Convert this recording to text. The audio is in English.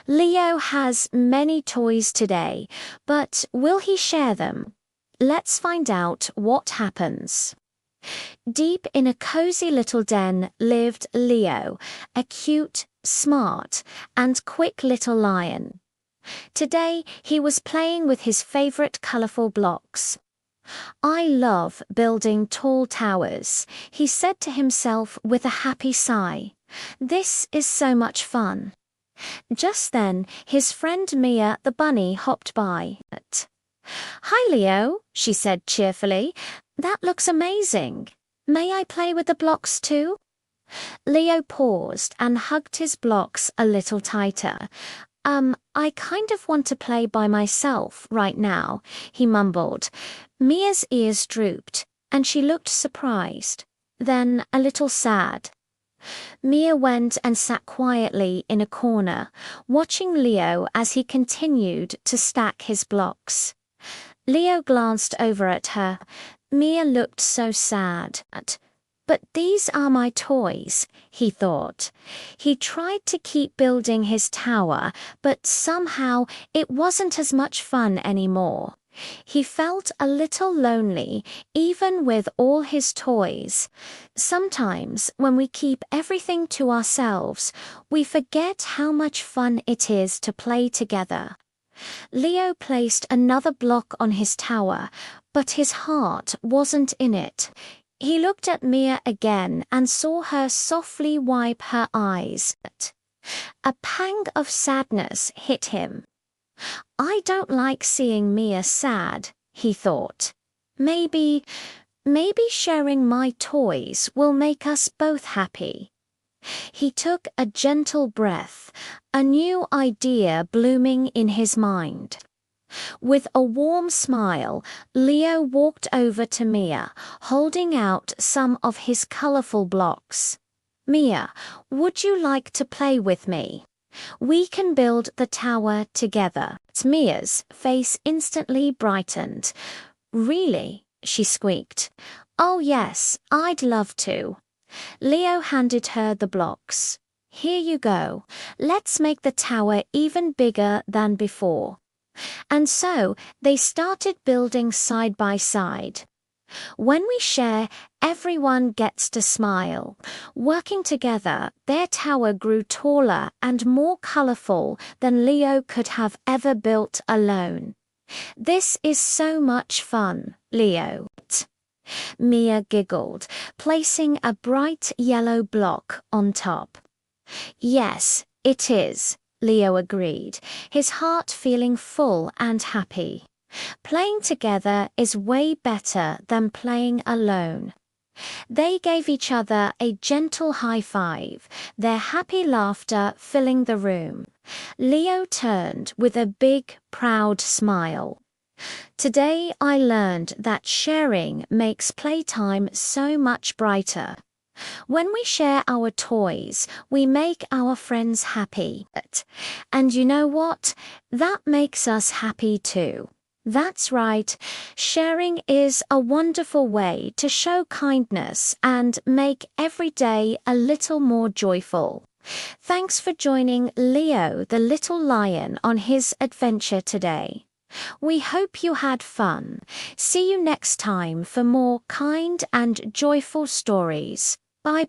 Leo has many toys today, but will he share them? Let's find out what happens. Deep in a cozy little den lived Leo, a cute, smart, and quick little lion. Today he was playing with his favorite colorful blocks. "I love building tall towers," he said to himself with a happy sigh. "This is so much fun." Just then, his friend Mia the bunny hopped by. "Hi, Leo," she said cheerfully. "That looks amazing. May I play with the blocks too?" Leo paused and hugged his blocks a little tighter. I kind of want to play by myself right now," he mumbled. Mia's ears drooped, and she looked surprised, then a little sad. Mia went and sat quietly in a corner, watching Leo as he continued to stack his blocks. Leo glanced over at her. Mia looked so sad. "But these are my toys," he thought. He tried to keep building his tower, but somehow it wasn't as much fun anymore. He felt a little lonely, even with all his toys. Sometimes, when we keep everything to ourselves, we forget how much fun it is to play together. Leo placed another block on his tower, but his heart wasn't in it. He looked at Mia again and saw her softly wipe her eyes. A pang of sadness hit him. "I don't like seeing Mia sad," he thought. Maybe sharing my toys will make us both happy." He took a gentle breath, a new idea blooming in his mind. With a warm smile, Leo walked over to Mia, holding out some of his colorful blocks. "Mia, would you like to play with me? We can build the tower together." Mia's face instantly brightened. "Really?" she squeaked. "Oh yes, I'd love to." Leo handed her the blocks. "Here you go. Let's make the tower even bigger than before." And so they started building side by side. When we share, everyone gets to smile. Working together, their tower grew taller and more colorful than Leo could have ever built alone. "This is so much fun, Leo." Mia giggled, placing a bright yellow block on top. "Yes, it is," Leo agreed, his heart feeling full and happy. "Playing together is way better than playing alone." They gave each other a gentle high five, their happy laughter filling the room. Leo turned with a big, proud smile. "Today I learned that sharing makes playtime so much brighter. When we share our toys, we make our friends happy. And you know what? That makes us happy too." That's right. Sharing is a wonderful way to show kindness and make every day a little more joyful. Thanks for joining Leo the little lion on his adventure today. We hope you had fun. See you next time for more kind and joyful stories. Bye.